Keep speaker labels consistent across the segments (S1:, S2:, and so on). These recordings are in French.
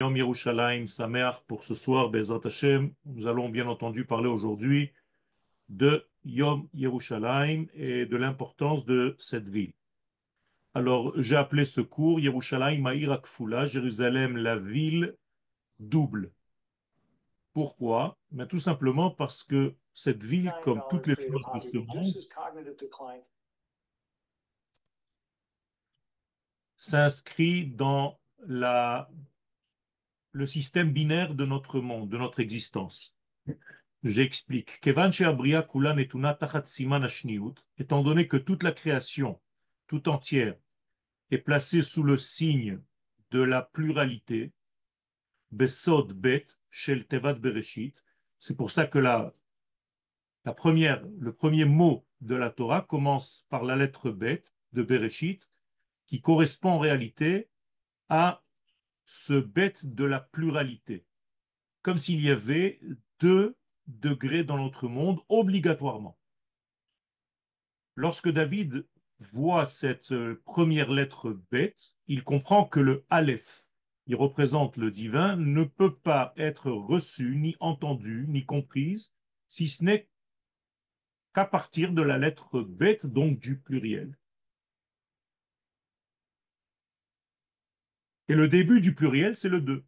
S1: Yom Yerushalayim Sameach pour ce soir, Bezrat Hashem. Nous allons bien entendu parler aujourd'hui de Yom Yerushalayim et de l'importance de cette ville. Alors, j'ai appelé ce cours Yerushalayim Ma'ir Akfula, Jérusalem, la ville double. Pourquoi? Ben, tout simplement parce que cette ville, comme toutes les choses de ce monde, s'inscrit dans le système binaire de notre monde, de notre existence. J'explique. Kevan she'abriya kula netuna tachat siman hashniyut, étant donné que toute la création, tout entière, est placée sous le signe de la pluralité, besod bet shel tevat bereshit. C'est pour ça que le premier mot de la Torah commence par la lettre bet de Bereshit, qui correspond en réalité à ce bet de la pluralité. Comme s'il y avait deux degrés dans notre monde obligatoirement. Lorsque David voit cette première lettre bête, il comprend que le Aleph, qui représente le divin, ne peut pas être reçu, ni entendu, ni comprise, si ce n'est qu'à partir de la lettre bête, donc du pluriel. Et le début du pluriel, c'est le 2.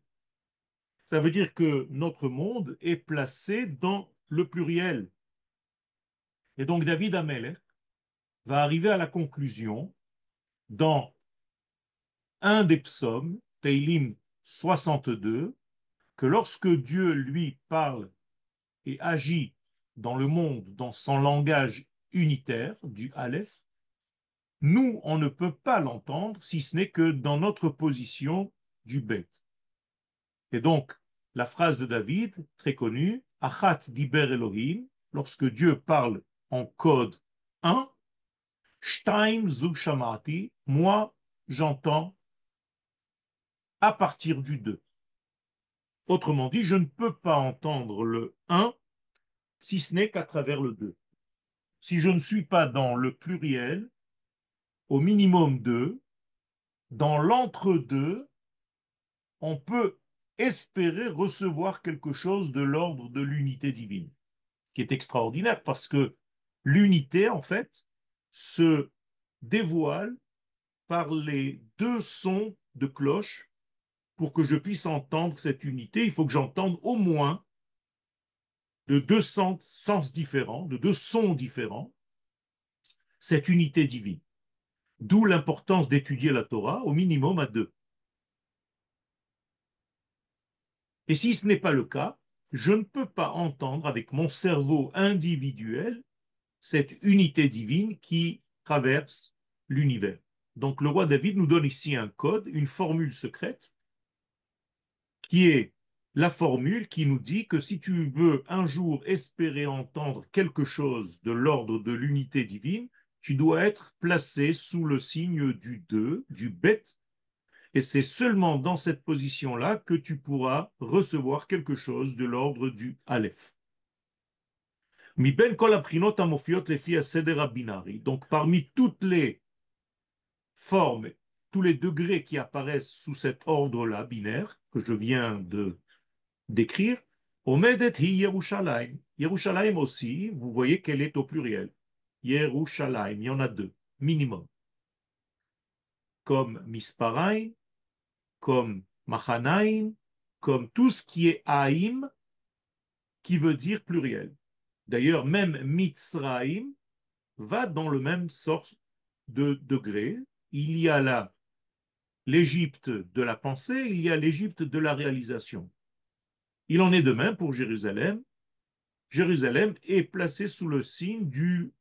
S1: Ça veut dire que notre monde est placé dans le pluriel. Et donc David Amelech va arriver à la conclusion dans un des psaumes, Teilim 62, que lorsque Dieu lui parle et agit dans le monde, dans son langage unitaire du Aleph, nous, on ne peut pas l'entendre si ce n'est que dans notre position du Bet. Et donc, la phrase de David, très connue, Achat diber Elohim, lorsque Dieu parle en code 1, Shtaim zu shamati, moi, j'entends à partir du 2. Autrement dit, je ne peux pas entendre le 1 si ce n'est qu'à travers le 2. Si je ne suis pas dans le pluriel, au minimum 2, dans l'entre-deux, on peut espérer recevoir quelque chose de l'ordre de l'unité divine, qui est extraordinaire parce que l'unité, en fait, se dévoile par les deux sons de cloche. Pour que je puisse entendre cette unité, il faut que j'entende au moins de deux sens différents, de deux sons différents, cette unité divine. D'où l'importance d'étudier la Torah au minimum à deux. Et si ce n'est pas le cas, je ne peux pas entendre avec mon cerveau individuel cette unité divine qui traverse l'univers. Donc le roi David nous donne ici un code, une formule secrète, qui est la formule qui nous dit que si tu veux un jour espérer entendre quelque chose de l'ordre de l'unité divine, tu dois être placé sous le signe du 2, du bet, et c'est seulement dans cette position-là que tu pourras recevoir quelque chose de l'ordre du Aleph. Donc, parmi toutes les formes, tous les degrés qui apparaissent sous cet ordre-là, binaire, que je viens de décrire, Omedet hi Yerushalayim. Yerushalayim aussi, vous voyez qu'elle est au pluriel. Yerushalayim, il y en a deux, minimum. Comme Misparaim, comme Machanaim, comme tout ce qui est Haïm, qui veut dire pluriel. D'ailleurs, même Mitzraïm va dans le même sort de degré. Il y a là l'Égypte de la pensée, il y a l'Égypte de la réalisation. Il en est de même pour Jérusalem. Jérusalem est placée sous le signe du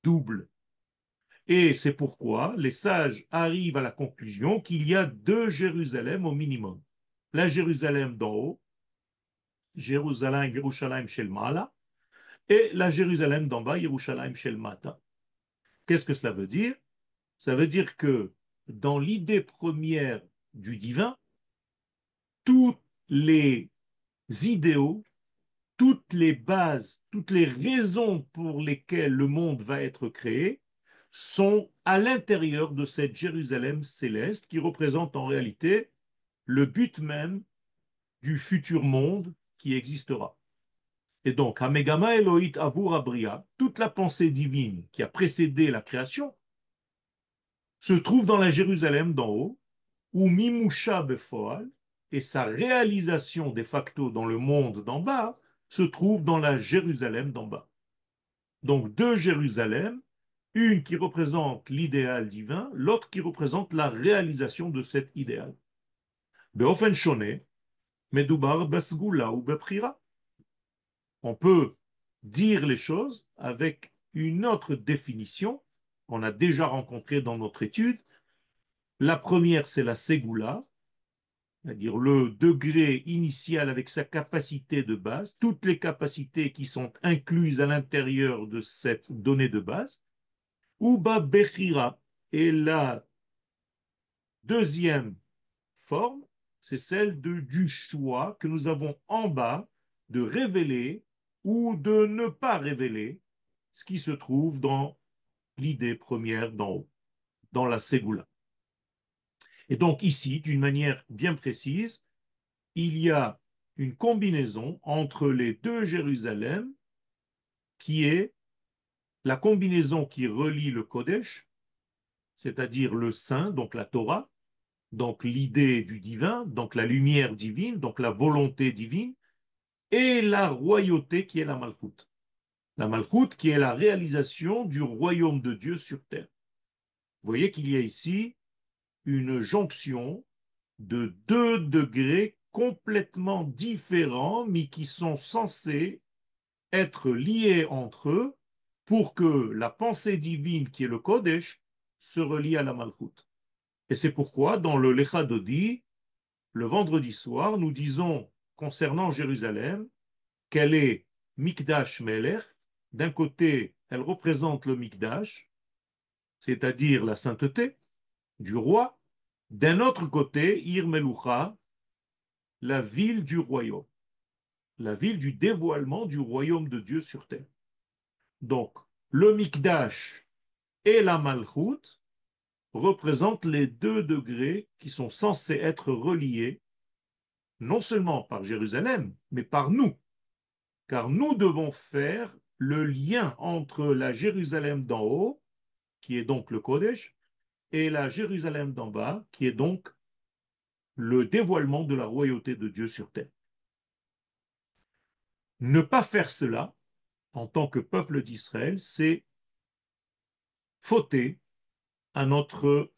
S1: double. Et c'est pourquoi les sages arrivent à la conclusion qu'il y a deux Jérusalem au minimum. La Jérusalem d'en haut, Jérusalem, Yerushalayim Shel Mala, et la Jérusalem d'en bas, Yerushalayim Shel Mata. Qu'est-ce que cela veut dire? Ça veut dire que dans l'idée première du divin, tous les idéaux, toutes les bases, toutes les raisons pour lesquelles le monde va être créé sont à l'intérieur de cette Jérusalem céleste qui représente en réalité le but même du futur monde qui existera. Et donc, Hamegama Elohit Avur Abria, toute la pensée divine qui a précédé la création, se trouve dans la Jérusalem d'en haut, ou Mimusha Befoal, et sa réalisation de facto dans le monde d'en bas se trouve dans la Jérusalem d'en bas. Donc deux Jérusalem, une qui représente l'idéal divin, l'autre qui représente la réalisation de cet idéal. Beofen shone, medubar besgula ou beprira. On peut dire les choses avec une autre définition qu'on a déjà rencontrée dans notre étude. La première, c'est la Ségoula, c'est-à-dire le degré initial avec sa capacité de base, toutes les capacités qui sont incluses à l'intérieur de cette donnée de base, ou Bechira. Et la deuxième forme, c'est celle du choix que nous avons en bas de révéler ou de ne pas révéler ce qui se trouve dans l'idée première d'en haut, dans la Ségoula. Et donc ici, d'une manière bien précise, il y a une combinaison entre les deux Jérusalem qui est la combinaison qui relie le Kodesh, c'est-à-dire le Saint, donc la Torah, donc l'idée du divin, donc la lumière divine, donc la volonté divine, et la royauté qui est la Malchoute. La Malchoute qui est la réalisation du royaume de Dieu sur terre. Vous voyez qu'il y a ici une jonction de deux degrés complètement différents, mais qui sont censés être liés entre eux pour que la pensée divine qui est le Kodesh se relie à la Malchoute. Et c'est pourquoi dans le Lecha Dodi, le vendredi soir, nous disons concernant Jérusalem qu'elle est Mikdash Melech. D'un côté, elle représente le Mikdash, c'est-à-dire la sainteté du roi. D'un autre côté, Ir Melucha, la ville du royaume, la ville du dévoilement du royaume de Dieu sur terre. Donc, le Mikdash et la Malchut représentent les deux degrés qui sont censés être reliés non seulement par Jérusalem, mais par nous, car nous devons faire le lien entre la Jérusalem d'en haut, qui est donc le Kodesh, et la Jérusalem d'en bas, qui est donc le dévoilement de la royauté de Dieu sur terre. Ne pas faire cela, en tant que peuple d'Israël, c'est fauter à notre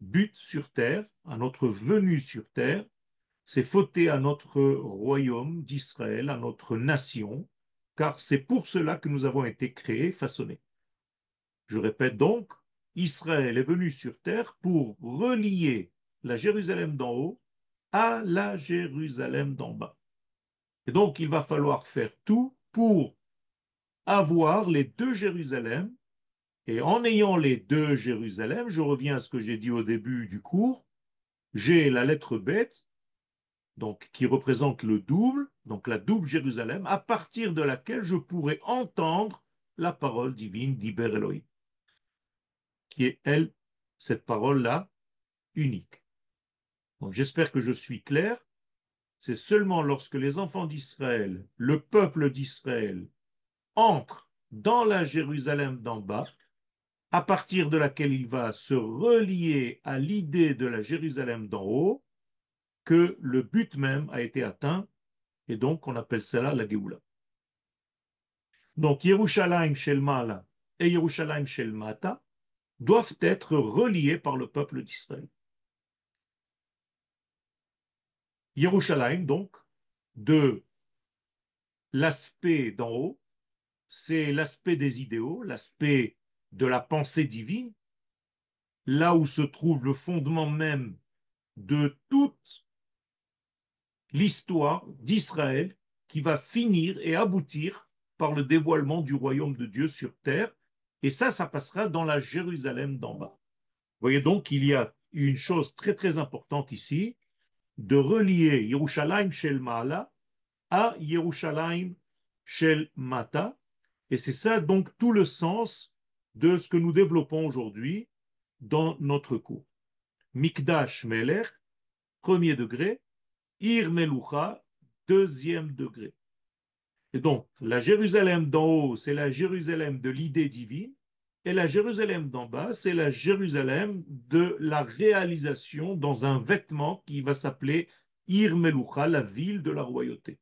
S1: but sur terre, à notre venue sur terre, c'est fauter à notre royaume d'Israël, à notre nation, car c'est pour cela que nous avons été créés, façonnés. Je répète donc, Israël est venu sur terre pour relier la Jérusalem d'en haut à la Jérusalem d'en bas. Et donc, il va falloir faire tout pour avoir les deux Jérusalem. Et en ayant les deux Jérusalem, je reviens à ce que j'ai dit au début du cours, j'ai la lettre bête, donc qui représente le double, donc la double Jérusalem, à partir de laquelle je pourrais entendre la parole divine d'Iber Elohim, qui est, elle, cette parole-là, unique. Donc j'espère que je suis clair. C'est seulement lorsque les enfants d'Israël, le peuple d'Israël, entrent dans la Jérusalem d'en bas, à partir de laquelle il va se relier à l'idée de la Jérusalem d'en haut, que le but même a été atteint, et donc on appelle cela la Géoula. Donc Yerushalayim Shel Ma'ala et Yerushalayim Shel Mata doivent être reliés par le peuple d'Israël. Yerushalayim, donc, de l'aspect d'en haut, c'est l'aspect des idéaux, l'aspect de la pensée divine, là où se trouve le fondement même de toute l'histoire d'Israël qui va finir et aboutir par le dévoilement du royaume de Dieu sur terre. Et ça passera dans la Jérusalem d'en bas. Vous voyez donc qu'il y a une chose très très importante ici, de relier Yerushalayim Shel Ma'ala à Yerushalayim Shel Mata. Et c'est ça donc tout le sens de ce que nous développons aujourd'hui dans notre cours. Mikdash Melech, premier degré, Ir Melucha, deuxième degré. Et donc, la Jérusalem d'en haut, c'est la Jérusalem de l'idée divine, et la Jérusalem d'en bas, c'est la Jérusalem de la réalisation dans un vêtement qui va s'appeler Ir Melucha, la ville de la royauté.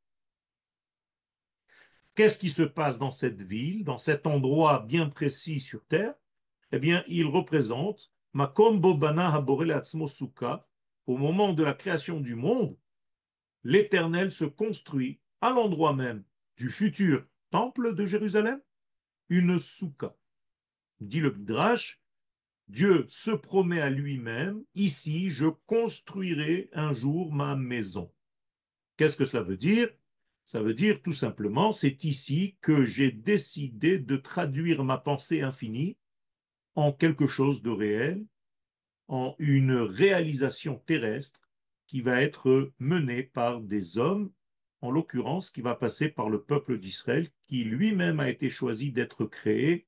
S1: Qu'est-ce qui se passe dans cette ville, dans cet endroit bien précis sur terre? Eh bien, il représente Makom Bobana Haborele Atzmo Sukkah. Au moment de la création du monde, l'Éternel se construit à l'endroit même du futur temple de Jérusalem, une soukha. Dit le Midrash, Dieu se promet à lui-même, ici, je construirai un jour ma maison. Qu'est-ce que cela veut dire? Ça veut dire tout simplement, c'est ici que j'ai décidé de traduire ma pensée infinie en quelque chose de réel, en une réalisation terrestre qui va être menée par des hommes, en l'occurrence qui va passer par le peuple d'Israël, qui lui-même a été choisi d'être créé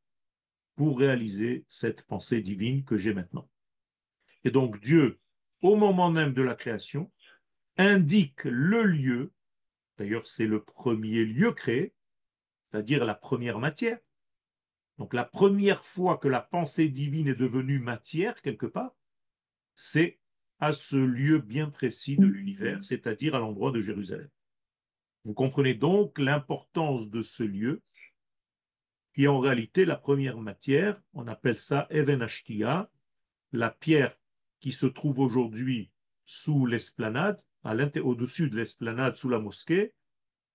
S1: pour réaliser cette pensée divine que j'ai maintenant. Et donc Dieu, au moment même de la création, indique le lieu, d'ailleurs c'est le premier lieu créé, c'est-à-dire la première matière. Donc la première fois que la pensée divine est devenue matière, quelque part, c'est à ce lieu bien précis de l'univers, c'est-à-dire à l'endroit de Jérusalem. Vous comprenez donc l'importance de ce lieu, qui est en réalité la première matière, on appelle ça Even Ashtia, la pierre qui se trouve aujourd'hui sous l'esplanade, au-dessus de l'esplanade, sous la mosquée,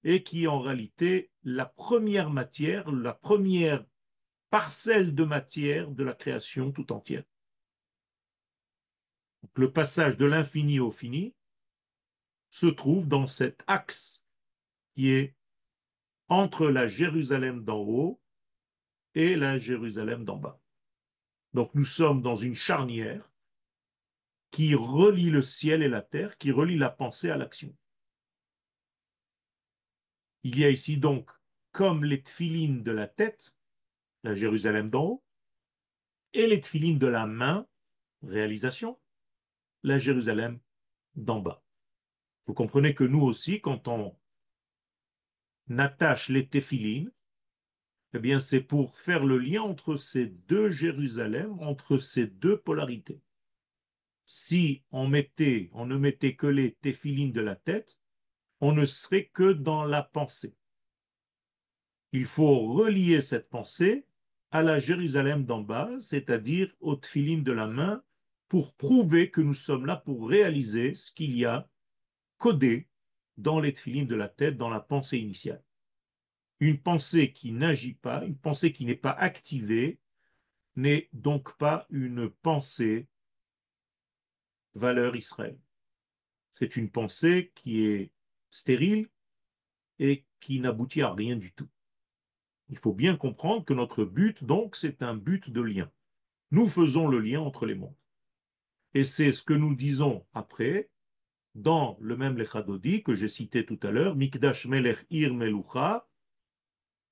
S1: et qui est en réalité la première matière, la première parcelle de matière de la création tout entière. Donc, le passage de l'infini au fini se trouve dans cet axe qui est entre la Jérusalem d'en haut et la Jérusalem d'en bas. Donc nous sommes dans une charnière qui relie le ciel et la terre, qui relie la pensée à l'action. Il y a ici donc, comme les tfilines de la tête, la Jérusalem d'en haut, et les tfilines de la main, réalisation, la Jérusalem d'en bas. Vous comprenez que nous aussi, quand on attache les téphilines, eh bien, c'est pour faire le lien entre ces deux Jérusalem, entre ces deux polarités. Si on ne mettait que les téphilines de la tête, on ne serait que dans la pensée. Il faut relier cette pensée à la Jérusalem d'en bas, c'est-à-dire aux téphilines de la main, pour prouver que nous sommes là pour réaliser ce qu'il y a codé dans les téphilines de la tête, dans la pensée initiale. Une pensée qui n'agit pas, une pensée qui n'est pas activée, n'est donc pas une pensée valeur Israël. C'est une pensée qui est stérile et qui n'aboutit à rien du tout. Il faut bien comprendre que notre but, donc, c'est un but de lien. Nous faisons le lien entre les mondes. Et c'est ce que nous disons après, dans le même Lechadodi que j'ai cité tout à l'heure, Mikdash Melech Ir Melucha,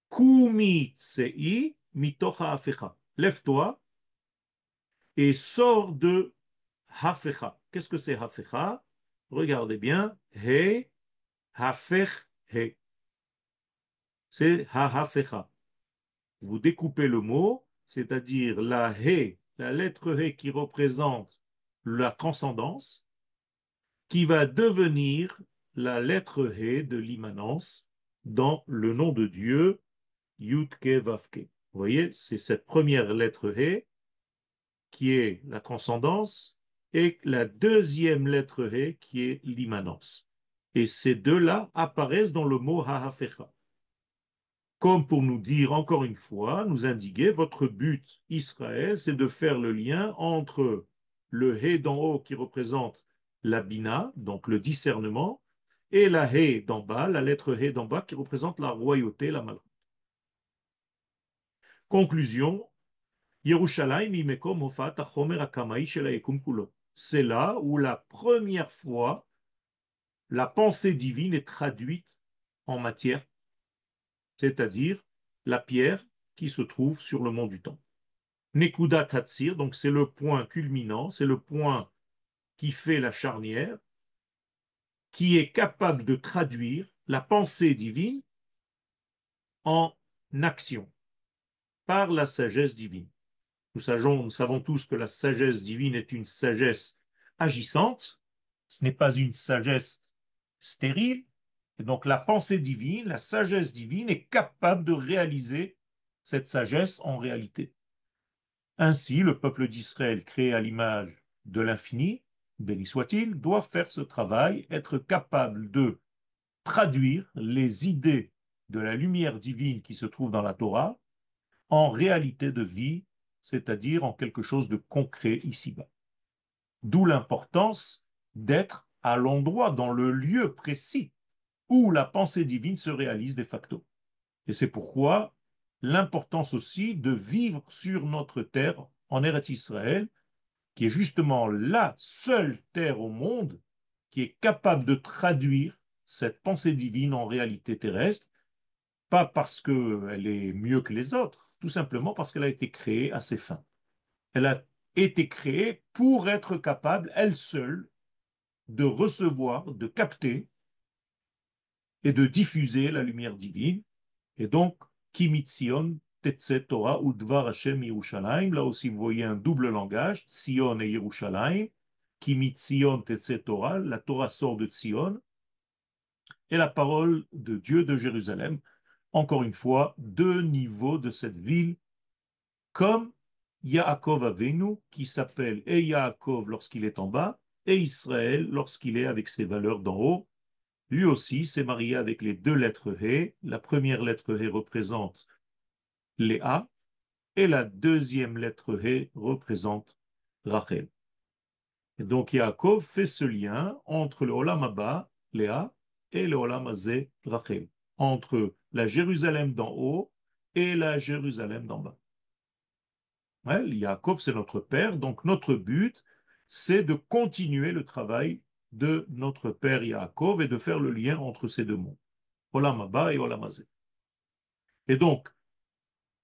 S1: Kumi Tsei Mitocha Afecha. Lève-toi et sors de Hafecha. Qu'est-ce que c'est Hafecha? Regardez bien. He, Hafech, He. C'est Ha-Hafecha. Vous découpez le mot, c'est-à-dire la He, la lettre He qui représente la transcendance, qui va devenir la lettre He de l'immanence dans le nom de Dieu, Yud-Ke Vav-Ke. Vous voyez, c'est cette première lettre He qui est la transcendance et la deuxième lettre He qui est l'immanence. Et ces deux-là apparaissent dans le mot Ha-Hafecha. Comme pour nous dire encore une fois, nous indiquer, votre but, Israël, c'est de faire le lien entre le He d'en haut qui représente la Bina, donc le discernement, et la He d'en bas, la lettre He d'en bas qui représente la royauté, la malchut. Conclusion, Yerushalayim imekom hofat hachomer hakamaï shel hayekum kulo. C'est là où la première fois la pensée divine est traduite en matière, c'est-à-dire la pierre qui se trouve sur le mont du temps. Nekuda Tatsir, donc c'est le point culminant, c'est le point qui fait la charnière, qui est capable de traduire la pensée divine en action par la sagesse divine. Nous savons tous que la sagesse divine est une sagesse agissante, ce n'est pas une sagesse stérile, et donc la pensée divine, la sagesse divine est capable de réaliser cette sagesse en réalité. Ainsi, le peuple d'Israël, créé à l'image de l'infini, béni soit-il, doit faire ce travail, être capable de traduire les idées de la lumière divine qui se trouve dans la Torah en réalité de vie, c'est-à-dire en quelque chose de concret ici-bas. D'où l'importance d'être à l'endroit, dans le lieu précis où la pensée divine se réalise de facto. Et c'est pourquoi l'importance aussi de vivre sur notre terre, en Eretz Israël, qui est justement la seule terre au monde qui est capable de traduire cette pensée divine en réalité terrestre, pas parce qu'elle est mieux que les autres, tout simplement parce qu'elle a été créée à ses fins. Elle a été créée pour être capable, elle seule, de recevoir, de capter et de diffuser la lumière divine. Et donc, Kimitzion, Tetze Torah, Udvar Hashem Yerushalayim. Là aussi, vous voyez un double langage, Tzion et Yerushalayim. Kimitzion, Tetze Torah, la Torah sort de Tzion. Et la parole de Dieu de Jérusalem. Encore une fois, deux niveaux de cette ville, comme Yaakov Avenu, qui s'appelle et Yaakov lorsqu'il est en bas, et Israël lorsqu'il est avec ses valeurs d'en haut. Lui aussi s'est marié avec les deux lettres He. La première lettre He représente Léa, et la deuxième lettre He représente Rachel. Et donc Yaakov fait ce lien entre le Olam Haba, Léa, et le Olam Hazé, Rachel, entre la Jérusalem d'en haut et la Jérusalem d'en bas. Ouais, Yaakov, c'est notre père, donc notre but, c'est de continuer le travail de notre père Yaakov et de faire le lien entre ces deux mondes, Olam Haba et Olam Hazé. Et donc,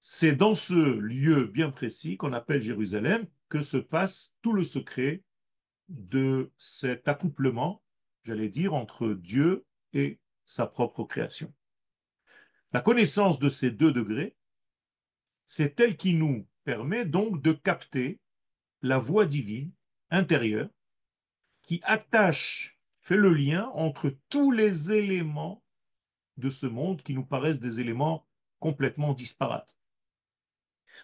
S1: c'est dans ce lieu bien précis qu'on appelle Jérusalem que se passe tout le secret de cet accouplement, j'allais dire, entre Dieu et sa propre création. La connaissance de ces deux degrés, c'est elle qui nous permet donc de capter la voix divine intérieure qui attache, fait le lien entre tous les éléments de ce monde qui nous paraissent des éléments complètement disparates.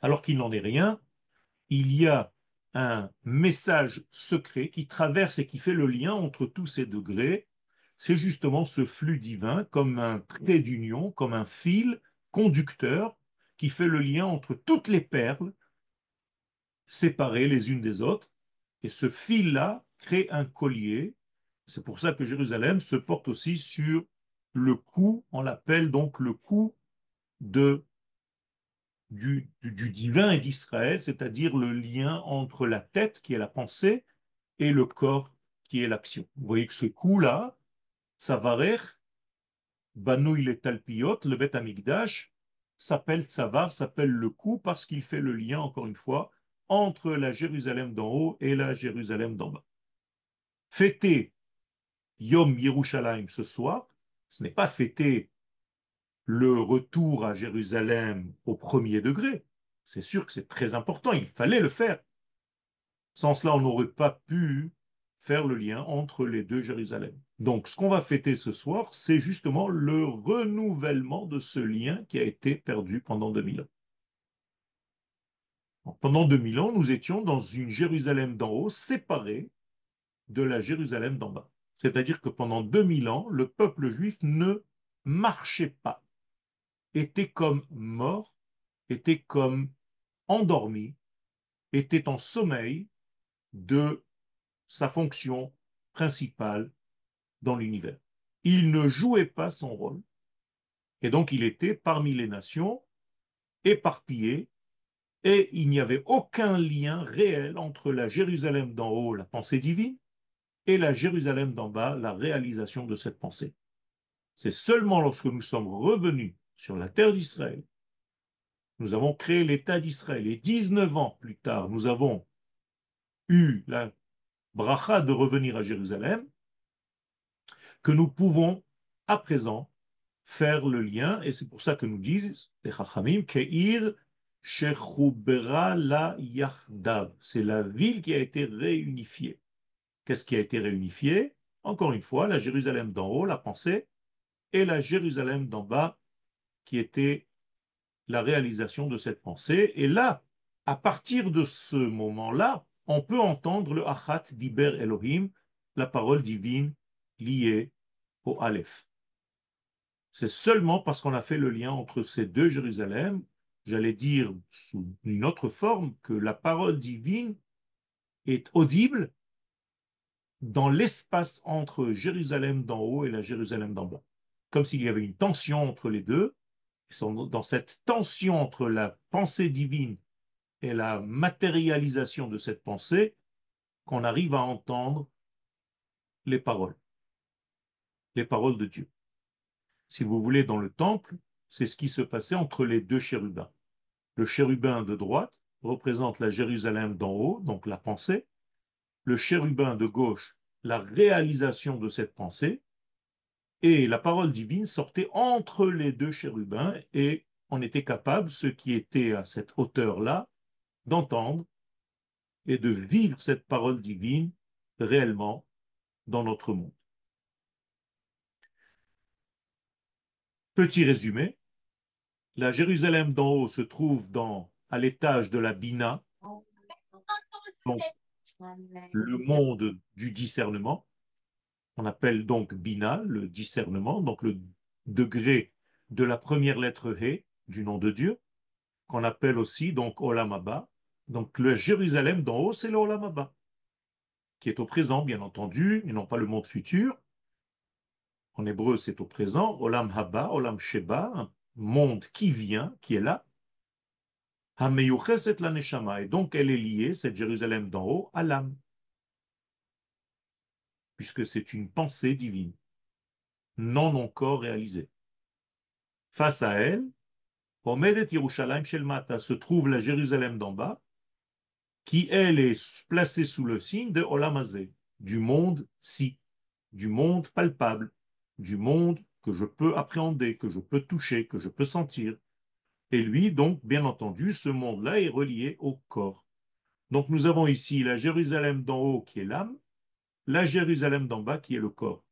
S1: Alors qu'il n'en est rien, il y a un message secret qui traverse et qui fait le lien entre tous ces degrés. C'est justement ce flux divin, comme un trait d'union, comme un fil conducteur qui fait le lien entre toutes les perles séparées les unes des autres. Et ce fil-là crée un collier. C'est pour ça que Jérusalem se porte aussi sur le cou, on l'appelle donc le cou de du divin et d'Israël, c'est-à-dire le lien entre la tête, qui est la pensée, et le corps, qui est l'action. Vous voyez que ce coup-là, Tsavarech, Banouy le Talpiot, le Bet Amikdash, s'appelle Tsavar, s'appelle le coup, parce qu'il fait le lien, encore une fois, entre la Jérusalem d'en haut et la Jérusalem d'en bas. Fêter Yom Yerushalayim ce soir, ce n'est pas fêter le retour à Jérusalem au premier degré. C'est sûr que c'est très important, il fallait le faire. Sans cela, on n'aurait pas pu faire le lien entre les deux Jérusalem. Donc, ce qu'on va fêter ce soir, c'est justement le renouvellement de ce lien qui a été perdu pendant 2000 ans. Donc, pendant 2000 ans, nous étions dans une Jérusalem d'en haut séparée de la Jérusalem d'en bas. C'est-à-dire que pendant 2000 ans, le peuple juif ne marchait pas, était comme mort, était comme endormi, était en sommeil de sa fonction principale dans l'univers. Il ne jouait pas son rôle. Et donc il était parmi les nations, éparpillé, et il n'y avait aucun lien réel entre la Jérusalem d'en haut, la pensée divine, et la Jérusalem d'en bas, la réalisation de cette pensée. C'est seulement lorsque nous sommes revenus sur la terre d'Israël, nous avons créé l'État d'Israël, et 19 ans plus tard, nous avons eu la bracha de revenir à Jérusalem, que nous pouvons à présent faire le lien, et c'est pour ça que nous disent les Chachamim, Keir Shechubera la Yachdav. C'est la ville qui a été réunifiée. Qu'est-ce qui a été réunifié? Encore une fois, la Jérusalem d'en haut, la pensée, et la Jérusalem d'en bas, qui était la réalisation de cette pensée. Et là, à partir de ce moment-là, on peut entendre le Achat d'Iber Elohim, la parole divine liée au Aleph. C'est seulement parce qu'on a fait le lien entre ces deux Jérusalem, j'allais dire sous une autre forme, que la parole divine est audible dans l'espace entre Jérusalem d'en haut et la Jérusalem d'en bas. Comme s'il y avait une tension entre les deux. Dans cette tension entre la pensée divine et la matérialisation de cette pensée qu'on arrive à entendre les paroles de Dieu. Si vous voulez, dans le temple, c'est ce qui se passait entre les deux chérubins. Le chérubin de droite représente la Jérusalem d'en haut, donc la pensée. Le chérubin de gauche, la réalisation de cette pensée. Et la parole divine sortait entre les deux chérubins et on était capable, ceux qui étaient à cette hauteur-là, d'entendre et de vivre cette parole divine réellement dans notre monde. Petit résumé, la Jérusalem d'en haut se trouve à l'étage de la Bina, donc le monde du discernement. On appelle donc Bina, le discernement, donc le degré de la première lettre He du nom de Dieu, qu'on appelle aussi donc Olam Haba. Donc le Jérusalem d'en haut, c'est le Olam Haba, qui est au présent, bien entendu, et non pas le monde futur. En hébreu, c'est au présent, Olam Haba, Olam Sheba, un monde qui vient, qui est là. Hameyucheset la Neshama, et donc elle est liée, cette Jérusalem d'en haut, à l'âme, puisque c'est une pensée divine, non encore réalisée. Face à elle, Omedet Yerushalayim Shel Mata, se trouve la Jérusalem d'en bas, qui, elle, est placée sous le signe de Olam Hazeh, du monde-ci, du monde palpable, du monde que je peux appréhender, que je peux toucher, que je peux sentir. Et lui, donc, bien entendu, ce monde-là est relié au corps. Donc, nous avons ici la Jérusalem d'en haut qui est l'âme, la Jérusalem d'en bas qui est le corps.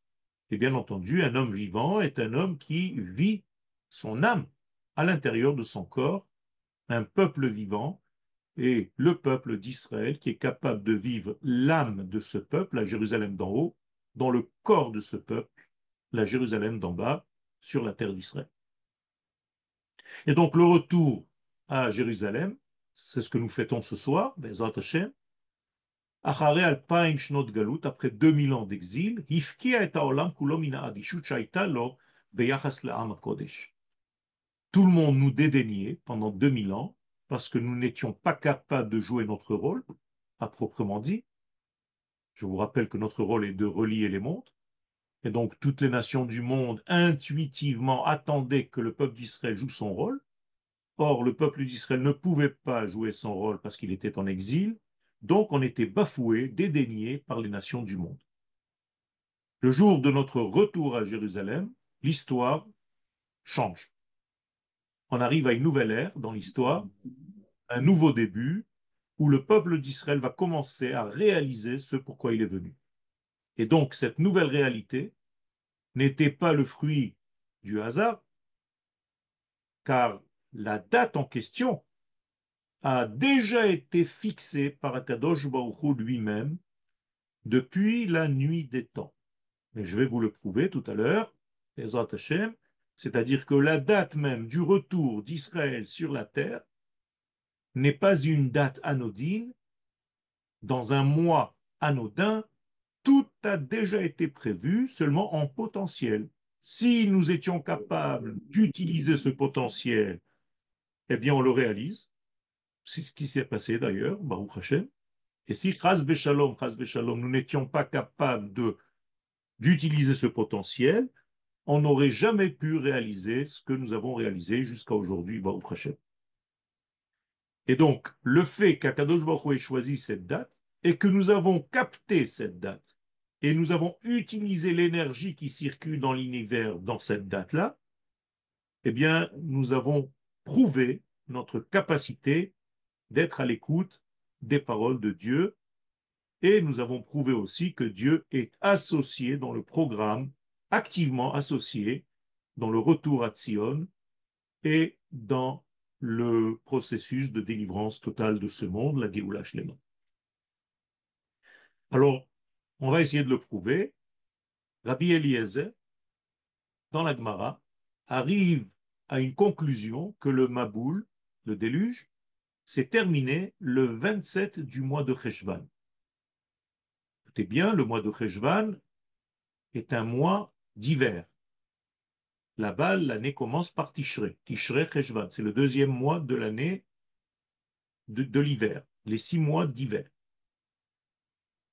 S1: Et bien entendu, un homme vivant est un homme qui vit son âme à l'intérieur de son corps, un peuple vivant, et le peuple d'Israël qui est capable de vivre l'âme de ce peuple, la Jérusalem d'en haut, dans le corps de ce peuple, la Jérusalem d'en bas, sur la terre d'Israël. Et donc le retour à Jérusalem, c'est ce que nous fêtons ce soir, Bezrat Hashem, Acharei Alpaim Shnot Galut, après 2000 ans d'exil, Hifkia et Haolam kulo mina adishut shaita lo beyachas le'am hakodesh. Tout le monde nous dédaignait pendant 2000 ans parce que nous n'étions pas capables de jouer notre rôle, à proprement dit. Je vous rappelle que notre rôle est de relier les mondes. Et donc toutes les nations du monde intuitivement attendaient que le peuple d'Israël joue son rôle. Or, le peuple d'Israël ne pouvait pas jouer son rôle parce qu'il était en exil. Donc on était bafoué, dédaigné par les nations du monde. Le jour de notre retour à Jérusalem, l'histoire change. On arrive à une nouvelle ère dans l'histoire, un nouveau début, où le peuple d'Israël va commencer à réaliser ce pourquoi il est venu. Et donc cette nouvelle réalité n'était pas le fruit du hasard, car la date en question a déjà été fixée par Akadosh Baruch Hu lui-même depuis la nuit des temps. Et je vais vous le prouver tout à l'heure, Ezrat Hashem, c'est-à-dire que la date même du retour d'Israël sur la terre n'est pas une date anodine. Dans un mois anodin, tout a déjà été prévu, seulement en potentiel. Si nous étions capables d'utiliser ce potentiel, eh bien on le réalise. C'est ce qui s'est passé d'ailleurs, Baruch Hashem. Et si, chas v'shalom, nous n'étions pas capables d'utiliser ce potentiel, on n'aurait jamais pu réaliser ce que nous avons réalisé jusqu'à aujourd'hui, Baruch Hashem. Et donc, le fait qu'Akadosh Baruch Hu ait choisi cette date et que nous avons capté cette date et nous avons utilisé l'énergie qui circule dans l'univers dans cette date-là, eh bien, nous avons prouvé notre capacité d'être à l'écoute des paroles de Dieu et nous avons prouvé aussi que Dieu est associé dans le programme, activement associé dans le retour à Sion et dans le processus de délivrance totale de ce monde, la Géoula Shlema. Alors, on va essayer de le prouver. Rabbi Eliezer, dans la Gemara, arrive à une conclusion que le Maboul, le déluge, s'est terminé le 27 du mois de Cheshvan. Écoutez bien, le mois de Cheshvan est un mois d'hiver. Là-bas, l'année commence par Tishré. Tishré Cheshvan, c'est le deuxième mois de l'année de l'hiver, les 6 mois d'hiver.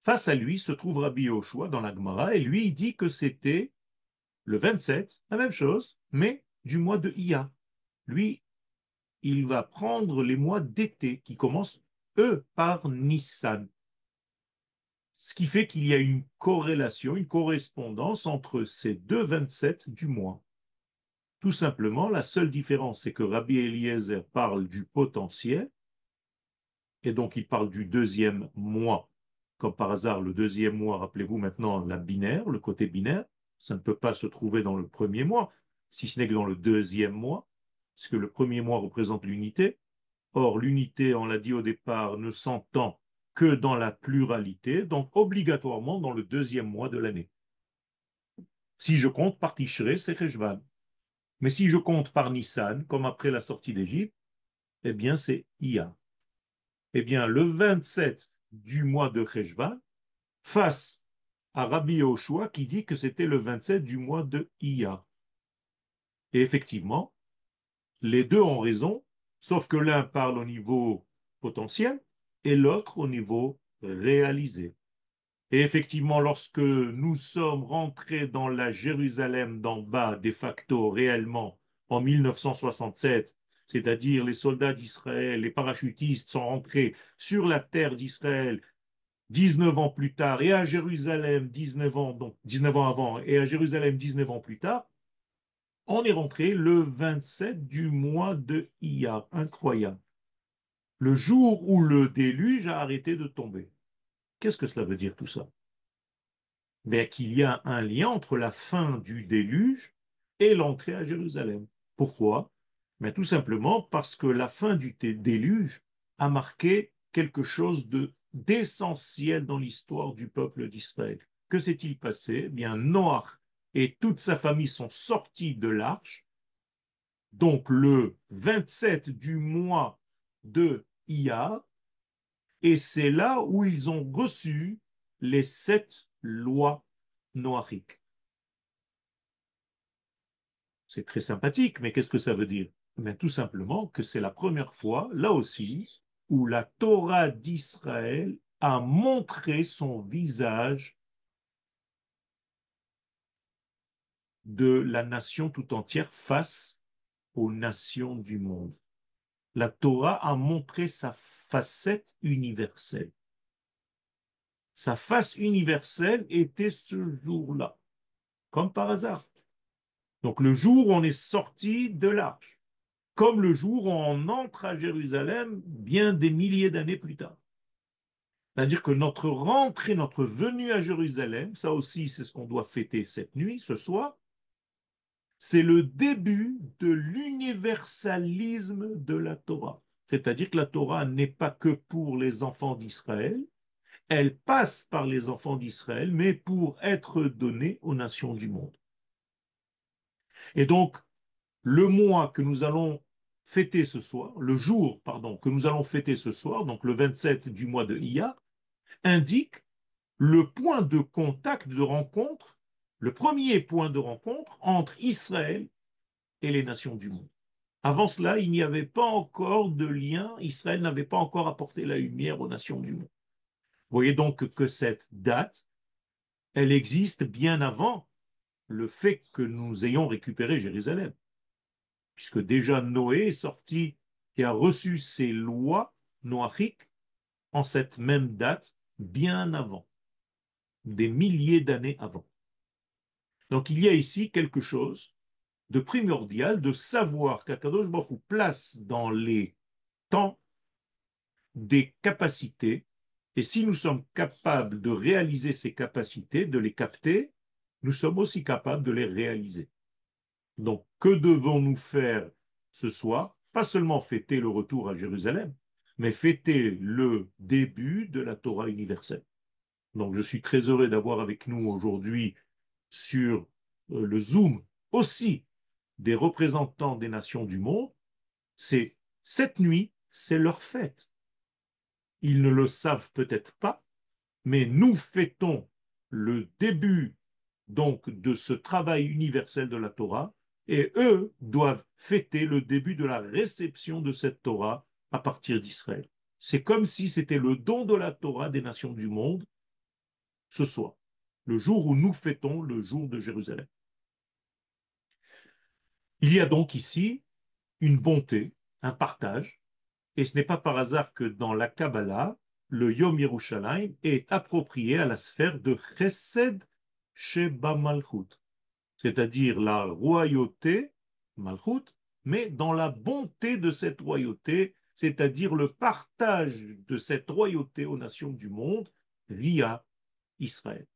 S1: Face à lui se trouve Rabbi Yoshua dans la Gemara et lui, il dit que c'était le 27, la même chose, mais du mois de Iyar. Lui, il va prendre les mois d'été qui commencent, eux, par Nissan. Ce qui fait qu'il y a une corrélation, une correspondance entre ces deux 27 du mois. Tout simplement, la seule différence, c'est que Rabbi Eliezer parle du potentiel, et donc il parle du deuxième mois. Comme par hasard, le deuxième mois, rappelez-vous maintenant la binaire, le côté binaire, ça ne peut pas se trouver dans le premier mois, si ce n'est que dans le deuxième mois, parce que le premier mois représente l'unité. Or, l'unité, on l'a dit au départ, ne s'entend que dans la pluralité, donc obligatoirement dans le deuxième mois de l'année. Si je compte par Tishré, c'est Cheshvan. Mais si je compte par Nissan, comme après la sortie d'Égypte, eh bien c'est Iyar. Eh bien, le 27 du mois de Cheshvan, face à Rabbi Yoshua qui dit que c'était le 27 du mois de Iyar. Et effectivement, les deux ont raison, sauf que l'un parle au niveau potentiel et l'autre au niveau réalisé. Et effectivement, lorsque nous sommes rentrés dans la Jérusalem d'en bas, de facto, réellement, en 1967, c'est-à-dire les soldats d'Israël, les parachutistes sont rentrés sur la terre d'Israël 19 ans plus tard, et à Jérusalem 19 ans, donc 19 ans avant, et à Jérusalem 19 ans plus tard, on est rentré le 27 du mois de Iyar. Incroyable. Le jour où le déluge a arrêté de tomber. Qu'est-ce que cela veut dire tout ça? Mais qu'il y a un lien entre la fin du déluge et l'entrée à Jérusalem. Pourquoi? Mais tout simplement parce que la fin du déluge a marqué quelque chose d'essentiel dans l'histoire du peuple d'Israël. Que s'est-il passé? Eh bien, Noach et toute sa famille sont sortis de l'arche, donc le 27 du mois de Iyar, et c'est là où ils ont reçu les 7 lois noachiques. C'est très sympathique, mais qu'est-ce que ça veut dire? Mais tout simplement que c'est la première fois, là aussi, où la Torah d'Israël a montré son visage de la nation tout entière face aux nations du monde. La Torah a montré sa facette universelle. Sa face universelle était ce jour-là, comme par hasard. Donc le jour où on est sorti de l'arche, comme le jour où on entre à Jérusalem bien des milliers d'années plus tard. C'est-à-dire que notre rentrée, notre venue à Jérusalem, ça aussi c'est ce qu'on doit fêter cette nuit, ce soir, c'est le début de l'universalisme de la Torah. C'est-à-dire que la Torah n'est pas que pour les enfants d'Israël, elle passe par les enfants d'Israël, mais pour être donnée aux nations du monde. Et donc, le mois que nous allons fêter ce soir, le jour, pardon, que nous allons fêter ce soir, donc le 27 du mois de Iyar, indique le point de contact, de rencontre, le premier point de rencontre entre Israël et les nations du monde. Avant cela, il n'y avait pas encore de lien, Israël n'avait pas encore apporté la lumière aux nations du monde. Vous voyez donc que cette date, elle existe bien avant le fait que nous ayons récupéré Jérusalem, puisque déjà Noé est sorti et a reçu ses lois noachiques en cette même date, bien avant. des milliers d'années avant. Donc il y a ici quelque chose de primordial de savoir qu'Akadosh Baruch Hu place dans les temps des capacités, et si nous sommes capables de réaliser ces capacités, de les capter, nous sommes aussi capables de les réaliser. Donc, que devons-nous faire ce soir? Pas seulement fêter le retour à Jérusalem, mais fêter le début de la Torah universelle. Donc, je suis très heureux d'avoir avec nous aujourd'hui sur le Zoom aussi des représentants des nations du monde. C'est cette nuit, c'est leur fête. Ils ne le savent peut-être pas, mais nous fêtons le début donc de ce travail universel de la Torah, et eux doivent fêter le début de la réception de cette Torah à partir d'Israël. C'est comme si c'était le don de la Torah des nations du monde ce soir, le jour où nous fêtons le jour de Jérusalem. Il y a donc ici une bonté, un partage, et ce n'est pas par hasard que dans la Kabbalah, le Yom Yerushalayim est approprié à la sphère de Chesed Sheba Malchut, c'est-à-dire la royauté, Malchut, mais dans la bonté de cette royauté, c'est-à-dire le partage de cette royauté aux nations du monde via Israël.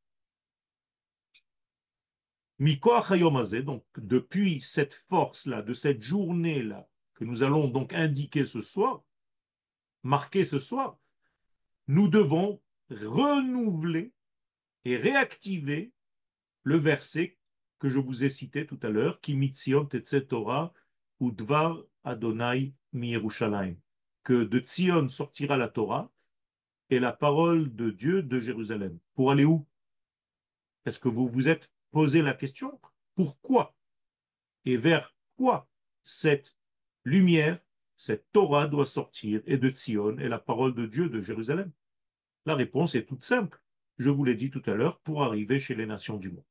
S1: Mikoach Hayom Hazeh, donc depuis cette force-là, de cette journée-là, que nous allons donc indiquer ce soir, marquer ce soir, nous devons renouveler et réactiver le verset que je vous ai cité tout à l'heure, Ki mitzion tetzet Torah udvar Adonai mi Yerushalayim, que de Tzion sortira la Torah et la parole de Dieu de Jérusalem. Pour aller où? Est-ce que vous vous êtes posé la question? Pourquoi et vers quoi cette lumière, cette Torah doit sortir et de Tzion et la parole de Dieu de Jérusalem? La réponse est toute simple. Je vous l'ai dit tout à l'heure, pour arriver chez les nations du monde.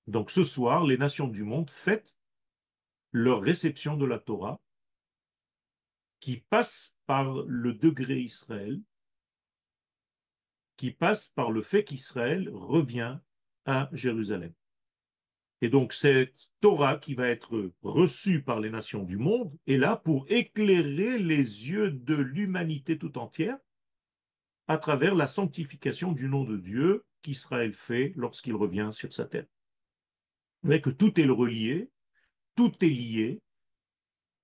S1: Donc ce soir, les nations du monde fêtent leur réception de la Torah qui passe par le degré Israël, qui passe par le fait qu'Israël revient à Jérusalem. Et donc cette Torah qui va être reçue par les nations du monde est là pour éclairer les yeux de l'humanité tout entière à travers la sanctification du nom de Dieu qu'Israël fait lorsqu'il revient sur sa terre. Vous voyez que tout est relié, tout est lié.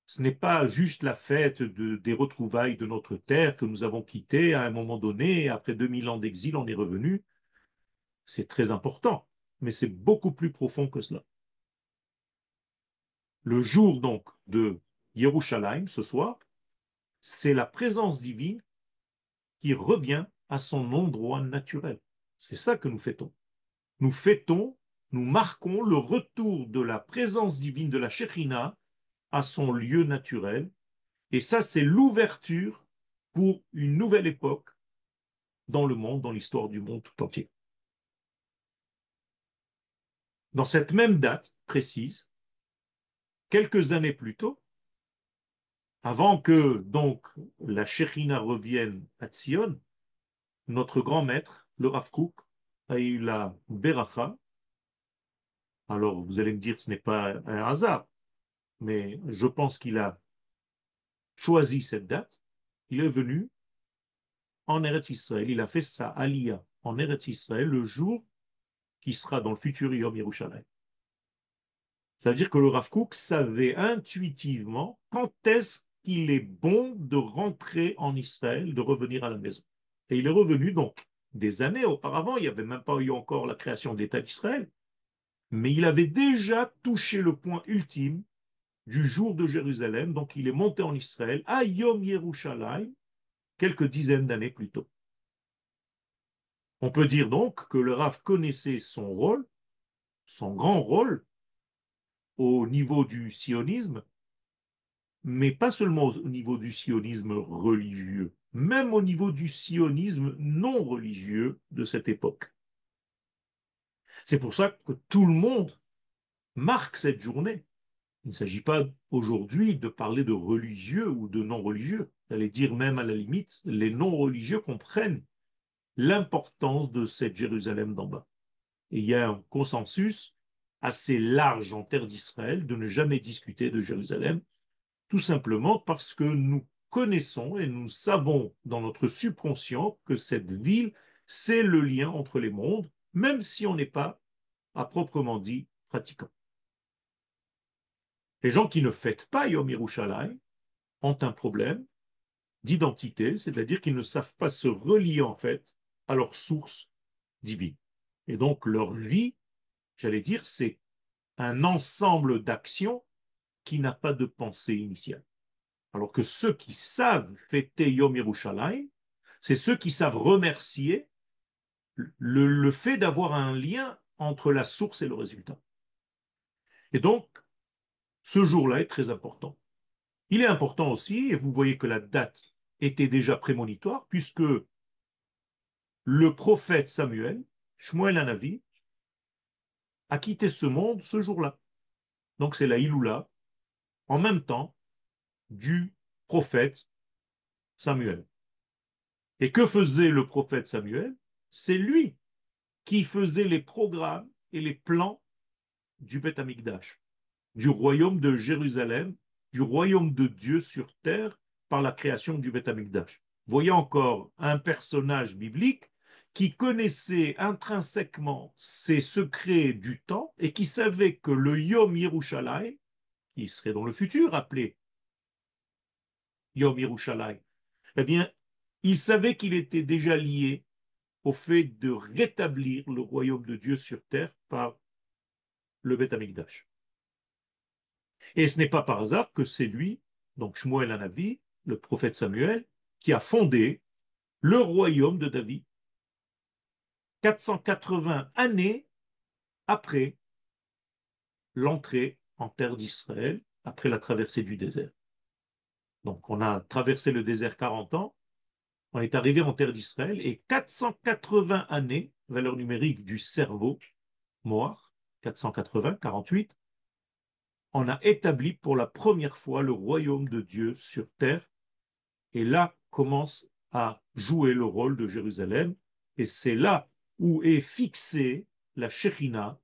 S1: Ce n'est pas juste la fête des retrouvailles de notre terre que nous avons quittée à un moment donné, après 2000 ans d'exil, on est revenu. C'est très important, mais c'est beaucoup plus profond que cela. Le jour donc de Yerushalayim, ce soir, c'est la présence divine qui revient à son endroit naturel. C'est ça que nous fêtons. Nous fêtons, nous marquons le retour de la présence divine de la Shekhina à son lieu naturel. Et ça, c'est l'ouverture pour une nouvelle époque dans le monde, dans l'histoire du monde tout entier. Dans cette même date précise, quelques années plus tôt, avant que donc la Shekhina revienne à Tzion, notre grand maître, le Rav Kook, a eu la Beracha. Alors vous allez me dire que ce n'est pas un hasard, mais je pense qu'il a choisi cette date. Il est venu en Eretz Israël, il a fait sa Aliyah en Eretz Israël le jour qui sera dans le futur Yom Yerushalayim. Ça veut dire que le Rav Kook savait intuitivement quand est-ce qu'il est bon de rentrer en Israël, de revenir à la maison. Et il est revenu donc des années auparavant, il n'y avait même pas eu encore la création d'État d'Israël, mais il avait déjà touché le point ultime du jour de Jérusalem, donc il est monté en Israël à Yom Yerushalayim, quelques dizaines d'années plus tôt. On peut dire donc que le Rav connaissait son rôle, son grand rôle, au niveau du sionisme, mais pas seulement au niveau du sionisme religieux, même au niveau du sionisme non religieux de cette époque. C'est pour ça que tout le monde marque cette journée. Il ne s'agit pas aujourd'hui de parler de religieux ou de non religieux. J'allais dire même à la limite, les non religieux comprennent l'importance de cette Jérusalem d'en bas. Et il y a un consensus assez large en terre d'Israël de ne jamais discuter de Jérusalem, tout simplement parce que nous connaissons et nous savons dans notre subconscient que cette ville, c'est le lien entre les mondes, même si on n'est pas, à proprement dit, pratiquant. Les gens qui ne fêtent pas Yom Yerushalayim ont un problème d'identité, c'est-à-dire qu'ils ne savent pas se relier en fait à leur source divine. Et donc leur vie, j'allais dire, c'est un ensemble d'actions qui n'a pas de pensée initiale. Alors que ceux qui savent fêter Yom Yerushalayim, c'est ceux qui savent remercier le fait d'avoir un lien entre la source et le résultat. Et donc, ce jour-là est très important. Il est important aussi, et vous voyez que la date était déjà prémonitoire, puisque le prophète Samuel, Shmuel Hanavi, a quitté ce monde ce jour-là. Donc c'est la Iloula, en même temps, du prophète Samuel. Et que faisait le prophète Samuel? C'est lui qui faisait les programmes et les plans du Beth Amikdash, du royaume de Jérusalem, du royaume de Dieu sur terre par la création du Beth Amikdash. Voyez encore un personnage biblique qui connaissait intrinsèquement ces secrets du temps et qui savait que le Yom Yerushalayim, qui serait dans le futur appelé Yom Yerushalayim, eh bien, il savait qu'il était déjà lié au fait de rétablir le royaume de Dieu sur terre par le Beth Amikdash. Et ce n'est pas par hasard que c'est lui, donc Shmuel Hanavi, le prophète Samuel, qui a fondé le royaume de David 480 années après l'entrée en terre d'Israël, après la traversée du désert. Donc on a traversé le désert 40 ans, on est arrivé en terre d'Israël et 480 années, valeur numérique du cerveau, Moar, 480, 48, on a établi pour la première fois le royaume de Dieu sur terre. Et là commence à jouer le rôle de Jérusalem. Et c'est là où est fixée la Shekhinah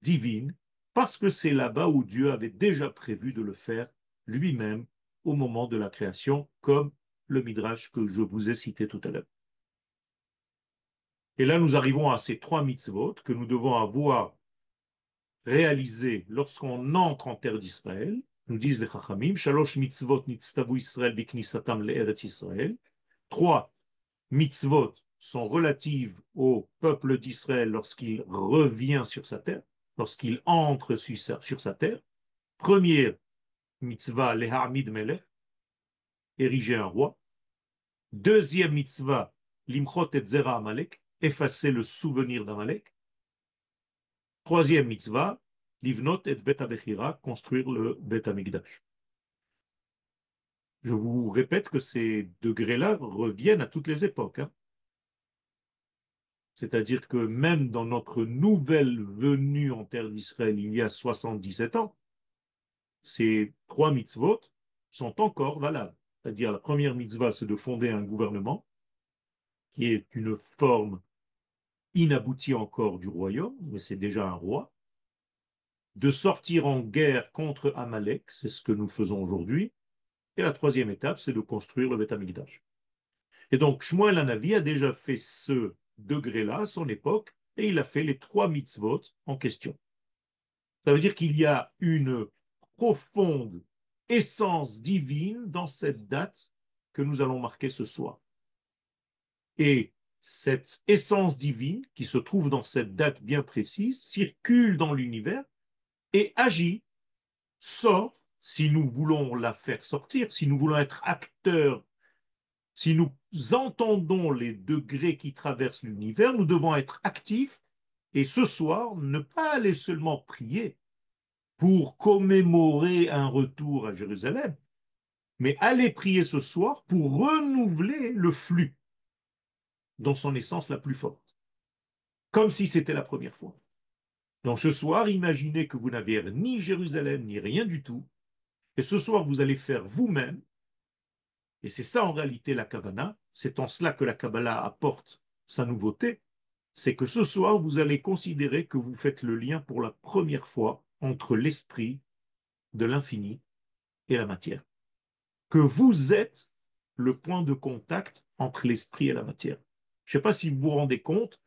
S1: divine, parce que c'est là-bas où Dieu avait déjà prévu de le faire lui-même au moment de la création, comme le Midrash que je vous ai cité tout à l'heure. Et là, nous arrivons à ces trois mitzvot que nous devons avoir réalisés lorsqu'on entre en terre d'Israël. Nous disent les Chachamim, Shalosh mitzvot nitztavu Israël biknisatam le'eretz Israël. Trois mitzvot sont relatives au peuple d'Israël lorsqu'il revient sur sa terre, lorsqu'il entre sur sa terre. Première mitzvah, lehamid melech, ériger un roi. Deuxième mitzvah, limchot et zera amalek, effacer le souvenir d'Amalek. Troisième mitzvah, livnot et bet abechira, construire le bet amigdash. Je vous répète que ces degrés-là reviennent à toutes les époques. C'est-à-dire que même dans notre nouvelle venue en terre d'Israël il y a 77 ans, ces trois mitzvot sont encore valables. C'est-à-dire la première mitzvah, c'est de fonder un gouvernement qui est une forme inaboutie encore du royaume, mais c'est déjà un roi. De sortir en guerre contre Amalek, c'est ce que nous faisons aujourd'hui. Et la troisième étape, c'est de construire le Beth Amikdash. Et donc, Shmuel Hanavi a déjà fait ce degré-là à son époque, et il a fait les trois mitzvot en question. Ça veut dire qu'il y a une profonde essence divine dans cette date que nous allons marquer ce soir. Et cette essence divine qui se trouve dans cette date bien précise circule dans l'univers et agit, sort, si nous voulons la faire sortir, si nous voulons être acteurs, si nous entendons les degrés qui traversent l'univers, nous devons être actifs et ce soir, ne pas aller seulement prier pour commémorer un retour à Jérusalem, mais aller prier ce soir pour renouveler le flux dans son essence la plus forte, comme si c'était la première fois. Donc ce soir, imaginez que vous n'avez ni Jérusalem, ni rien du tout, et ce soir, vous allez faire vous-même, et c'est ça en réalité la Kavana, c'est en cela que la Kabbalah apporte sa nouveauté, c'est que ce soir, vous allez considérer que vous faites le lien pour la première fois entre l'esprit de l'infini et la matière. Que vous êtes le point de contact entre l'esprit et la matière. Je ne sais pas si vous vous rendez compte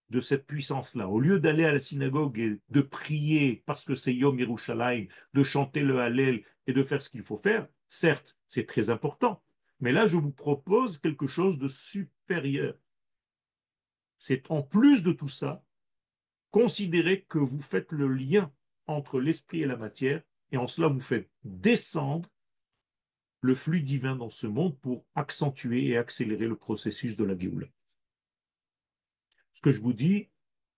S1: de cette puissance-là. Au lieu d'aller à la synagogue et de prier parce que c'est Yom Yerushalayim, de chanter le Hallel et de faire ce qu'il faut faire, certes, c'est très important. Mais là, je vous propose quelque chose de supérieur. C'est en plus de tout ça, considérez que vous faites le lien entre l'esprit et la matière, et en cela vous faites descendre le flux divin dans ce monde pour accentuer et accélérer le processus de la Géoula. Ce que je vous dis,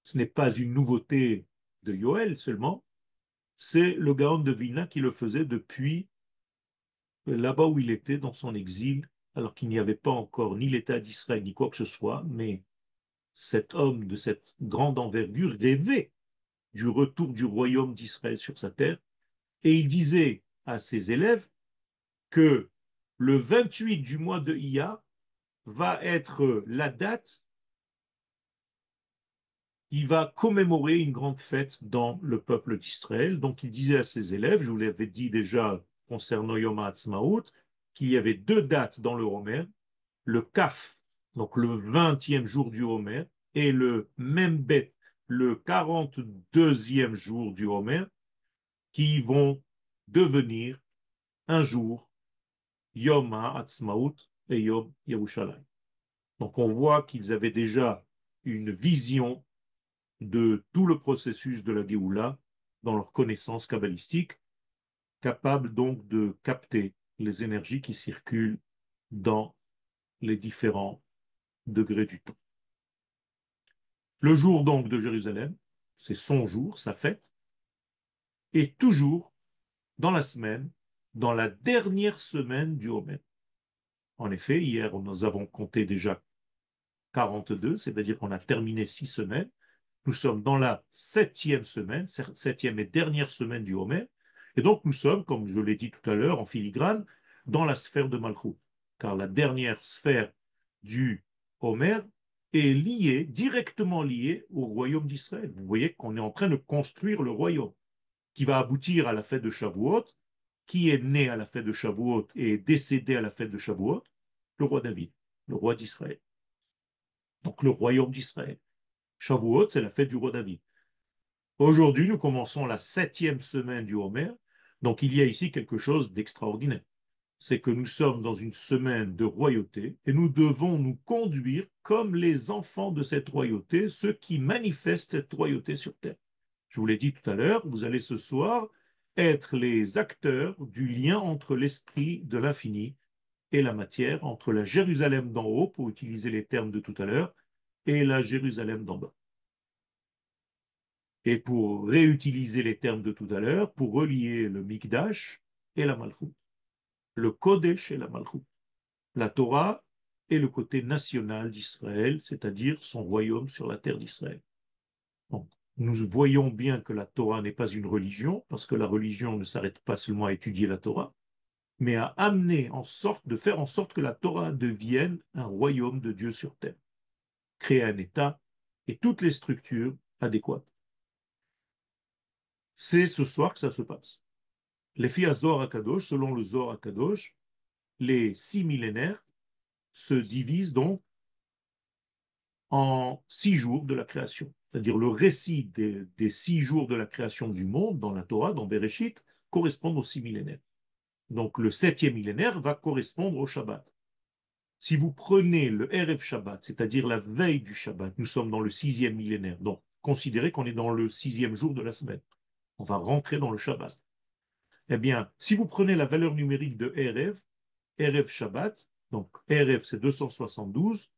S1: ce n'est pas une nouveauté de Yoel seulement, c'est le Gaon de Vilna qui le faisait depuis là-bas où il était dans son exil, alors qu'il n'y avait pas encore ni l'État d'Israël ni quoi que ce soit, mais cet homme de cette grande envergure rêvait du retour du royaume d'Israël sur sa terre, et il disait à ses élèves que le 28 du mois de Iyar va être la date, il va commémorer une grande fête dans le peuple d'Israël. Donc il disait à ses élèves, je vous l'avais dit déjà concernant Yom HaAtzmaut, qu'il y avait deux dates dans le Homer, le Kaf, donc le 20e jour du Homer, et le Membet, le 42e jour du Homer, qui vont devenir un jour Yom HaAtzmaut et Yom Yerushalayim. Donc on voit qu'ils avaient déjà une vision de tout le processus de la Géoula dans leur connaissance kabbalistique, capable donc de capter les énergies qui circulent dans les différents degrés du temps. Le jour donc de Jérusalem, c'est son jour, sa fête, et toujours dans la semaine, dans la dernière semaine du Homer. En effet, hier, nous avons compté déjà 42, c'est-à-dire qu'on a terminé 6 semaines. Nous sommes dans la septième semaine, septième et dernière semaine du Homer. Et donc nous sommes, comme je l'ai dit tout à l'heure, en filigrane, dans la sphère de Malchut. Car la dernière sphère du Homer est liée, directement liée au royaume d'Israël. Vous voyez qu'on est en train de construire le royaume qui va aboutir à la fête de Shavuot, qui est né à la fête de Shavuot et est décédé à la fête de Shavuot, le roi David, le roi d'Israël. Donc le royaume d'Israël. Shavuot, c'est la fête du roi David. Aujourd'hui, nous commençons la septième semaine du Homer. Donc il y a ici quelque chose d'extraordinaire. C'est que nous sommes dans une semaine de royauté et nous devons nous conduire comme les enfants de cette royauté, ceux qui manifestent cette royauté sur terre. Je vous l'ai dit tout à l'heure, vous allez ce soir être les acteurs du lien entre l'esprit de l'infini et la matière, entre la Jérusalem d'en haut, pour utiliser les termes de tout à l'heure, et la Jérusalem d'en bas. Et pour réutiliser les termes de tout à l'heure, pour relier le Mikdash et la Malchut, le Kodesh et la Malchut, la Torah et le côté national d'Israël, c'est-à-dire son royaume sur la terre d'Israël. Donc, nous voyons bien que la Torah n'est pas une religion, parce que la religion ne s'arrête pas seulement à étudier la Torah, mais à amener en sorte, de faire en sorte que la Torah devienne un royaume de Dieu sur terre, créer un État et toutes les structures adéquates. C'est ce soir que ça se passe. Les filles à Zohar HaKadosh, selon le Zohar HaKadosh, les 6 millénaires se divisent donc en 6 jours de la création. C'est-à-dire le récit des 6 jours de la création du monde dans la Torah, dans Bereshit, correspond aux 6 millénaires. Donc le septième millénaire va correspondre au Shabbat. Si vous prenez le Erev Shabbat, c'est-à-dire la veille du Shabbat, nous sommes dans le 6e millénaire. Donc considérez qu'on est dans le 6e jour de la semaine. On va rentrer dans le Shabbat. Eh bien, si vous prenez la valeur numérique de Erev, Erev Shabbat, donc Erev c'est 272,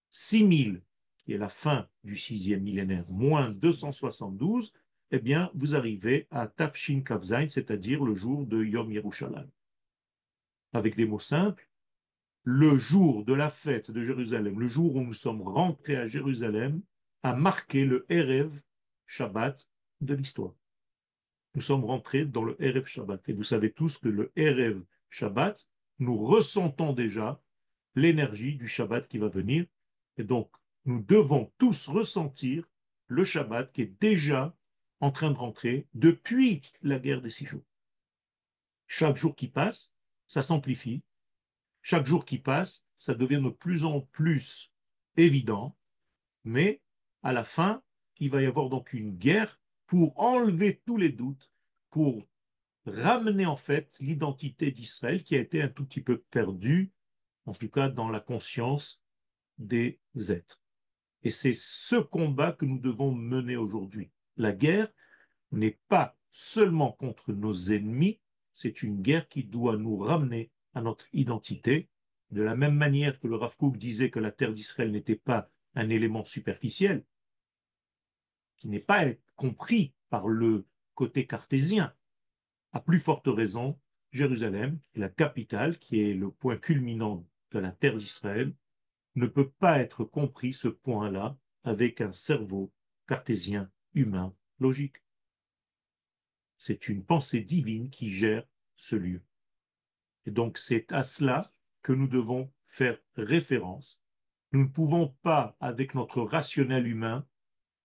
S1: 6000, qui est la fin du 6e millénaire, moins 272, eh bien, vous arrivez à Tafshin Kavzain, c'est-à-dire le jour de Yom Yerushalayim. Avec des mots simples, le jour de la fête de Jérusalem, le jour où nous sommes rentrés à Jérusalem, a marqué le Erev Shabbat de l'histoire. Nous sommes rentrés dans le Erev Shabbat. Et vous savez tous que le Erev Shabbat, nous ressentons déjà l'énergie du Shabbat qui va venir. Et donc, nous devons tous ressentir le Shabbat qui est déjà en train de rentrer depuis la guerre des 6 jours. Chaque jour qui passe, ça s'amplifie. Chaque jour qui passe, ça devient de plus en plus évident, mais à la fin, il va y avoir donc une guerre pour enlever tous les doutes, pour ramener en fait l'identité d'Israël qui a été un tout petit peu perdue, en tout cas dans la conscience des êtres. Et c'est ce combat que nous devons mener aujourd'hui. La guerre n'est pas seulement contre nos ennemis, c'est une guerre qui doit nous ramener à notre identité. De la même manière que le Rav Kook disait que la terre d'Israël n'était pas un élément superficiel, qui n'est pas compris par le côté cartésien, à plus forte raison, Jérusalem, la capitale, qui est le point culminant de la terre d'Israël, ne peut pas être compris ce point-là avec un cerveau cartésien, humain, logique. C'est une pensée divine qui gère ce lieu. Et donc c'est à cela que nous devons faire référence. Nous ne pouvons pas, avec notre rationnel humain,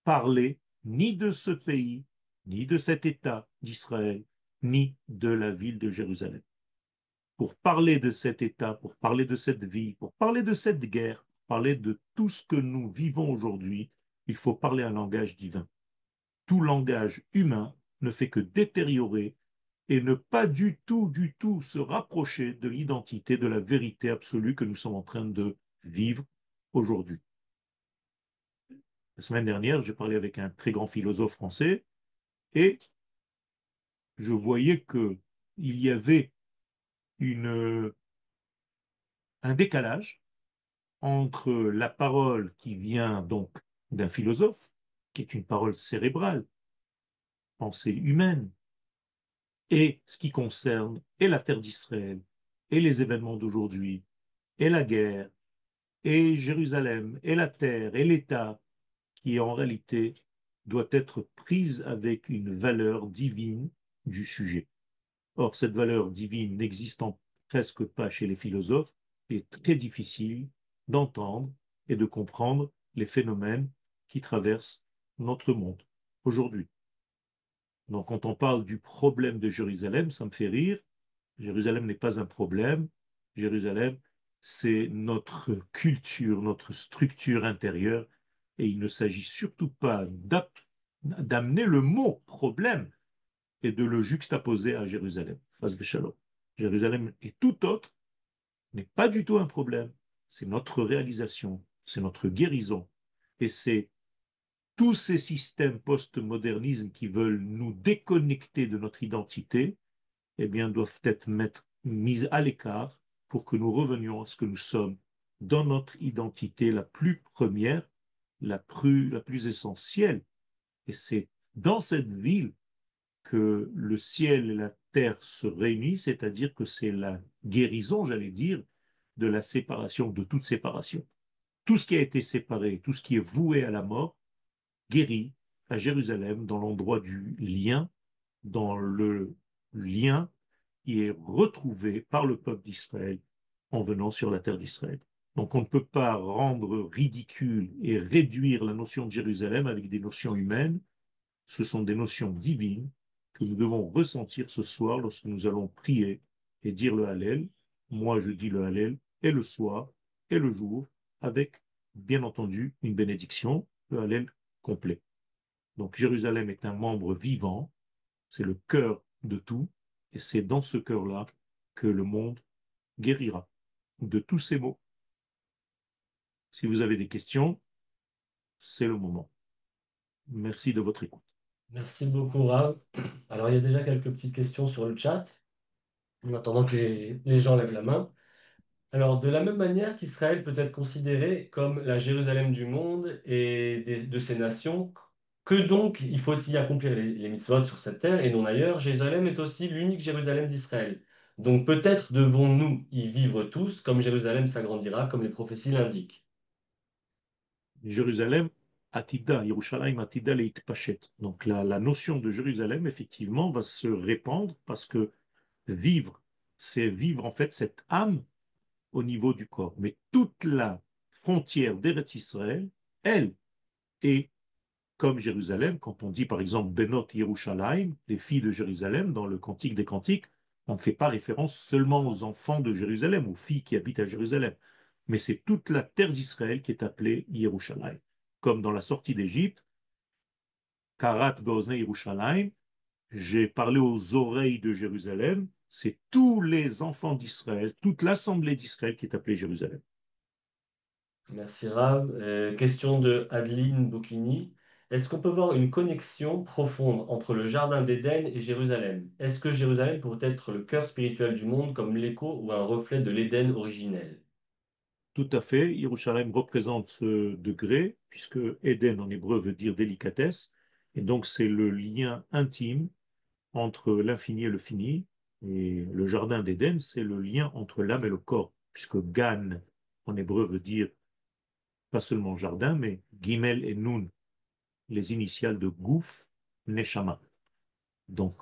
S1: parler ni de ce pays, ni de cet État d'Israël, ni de la ville de Jérusalem. Pour parler de cet État, pour parler de cette vie, pour parler de cette guerre, parler de tout ce que nous vivons aujourd'hui, il faut parler un langage divin. Tout langage humain ne fait que détériorer et ne pas du tout se rapprocher de l'identité, de la vérité absolue que nous sommes en train de vivre aujourd'hui. La semaine dernière, j'ai parlé avec un très grand philosophe français et je voyais que il y avait une, un décalage entre la parole qui vient donc d'un philosophe, qui est une parole cérébrale, pensée humaine, et ce qui concerne et la terre d'Israël, et les événements d'aujourd'hui, et la guerre, et Jérusalem, et la terre, et l'État, qui en réalité doit être prise avec une valeur divine du sujet. Or, cette valeur divine n'existant presque pas chez les philosophes, il est très difficile d'entendre et de comprendre les phénomènes qui traversent notre monde aujourd'hui. Donc, quand on parle du problème de Jérusalem, ça me fait rire. Jérusalem n'est pas un problème. Jérusalem, c'est notre culture, notre structure intérieure. Et il ne s'agit surtout pas d'amener le mot problème et de le juxtaposer à Jérusalem. Phase Shalom. Jérusalem est tout autre, n'est pas du tout un problème. C'est notre réalisation, c'est notre guérison. Et c'est tous ces systèmes post-modernisme qui veulent nous déconnecter de notre identité, eh bien, doivent être mis à l'écart pour que nous revenions à ce que nous sommes dans notre identité la plus première, la plus essentielle. Et c'est dans cette ville que le ciel et la terre se réunissent, c'est-à-dire que c'est la guérison, j'allais dire, de la séparation, de toute séparation. Tout ce qui a été séparé, tout ce qui est voué à la mort, guérit à Jérusalem dans l'endroit du lien, dans le lien qui est retrouvé par le peuple d'Israël en venant sur la terre d'Israël. Donc on ne peut pas rendre ridicule et réduire la notion de Jérusalem avec des notions humaines. Ce sont des notions divines que nous devons ressentir ce soir lorsque nous allons prier et dire le Hallel. Moi, je dis le Hallel et le soir et le jour avec, bien entendu, une bénédiction, le Hallel complet. Donc Jérusalem est un membre vivant, c'est le cœur de tout, et c'est dans ce cœur-là que le monde guérira de tous ces maux. Si vous avez des questions, c'est le moment. Merci de votre écoute.
S2: Merci beaucoup, Rav. Alors, il y a déjà quelques petites questions sur le chat, en attendant que les gens lèvent la main. Alors, de la même manière qu'Israël peut être considéré comme la Jérusalem du monde et de ses nations, que donc il faut y accomplir les mitzvot sur cette terre et non ailleurs, Jérusalem est aussi l'unique Jérusalem d'Israël. Donc peut-être devons-nous y vivre tous, comme Jérusalem s'agrandira, comme les prophéties l'indiquent.
S1: Jérusalem, Atida, Yerushalayim Atida Leitpashet. Donc la notion de Jérusalem, effectivement, va se répandre parce que vivre, c'est vivre en fait cette âme au niveau du corps. Mais toute la frontière d'Eretz Israël elle est comme Jérusalem. Quand on dit par exemple Benot Yerushalayim, les filles de Jérusalem, dans le Cantique des Cantiques, on ne fait pas référence seulement aux enfants de Jérusalem, aux filles qui habitent à Jérusalem. Mais c'est toute la terre d'Israël qui est appelée Yerushalayim. Comme dans la sortie d'Égypte, Karat Beoznei Yerushalayim, j'ai parlé aux oreilles de Jérusalem, c'est tous les enfants d'Israël, toute l'assemblée d'Israël qui est appelée Jérusalem.
S2: Merci Rav. Question de Adeline Bocchini. Est-ce qu'on peut voir une connexion profonde entre le Jardin d'Éden et Jérusalem? Est-ce que Jérusalem pourrait être le cœur spirituel du monde comme l'écho ou un reflet de l'Éden originel?
S1: Tout à fait, Yerushalayim représente ce degré, puisque Éden en hébreu veut dire délicatesse, et donc c'est le lien intime entre l'infini et le fini, et le jardin d'Éden, c'est le lien entre l'âme et le corps, puisque Gan en hébreu veut dire pas seulement jardin, mais Gimel et Nun, les initiales de Gouf, Neshama. Donc,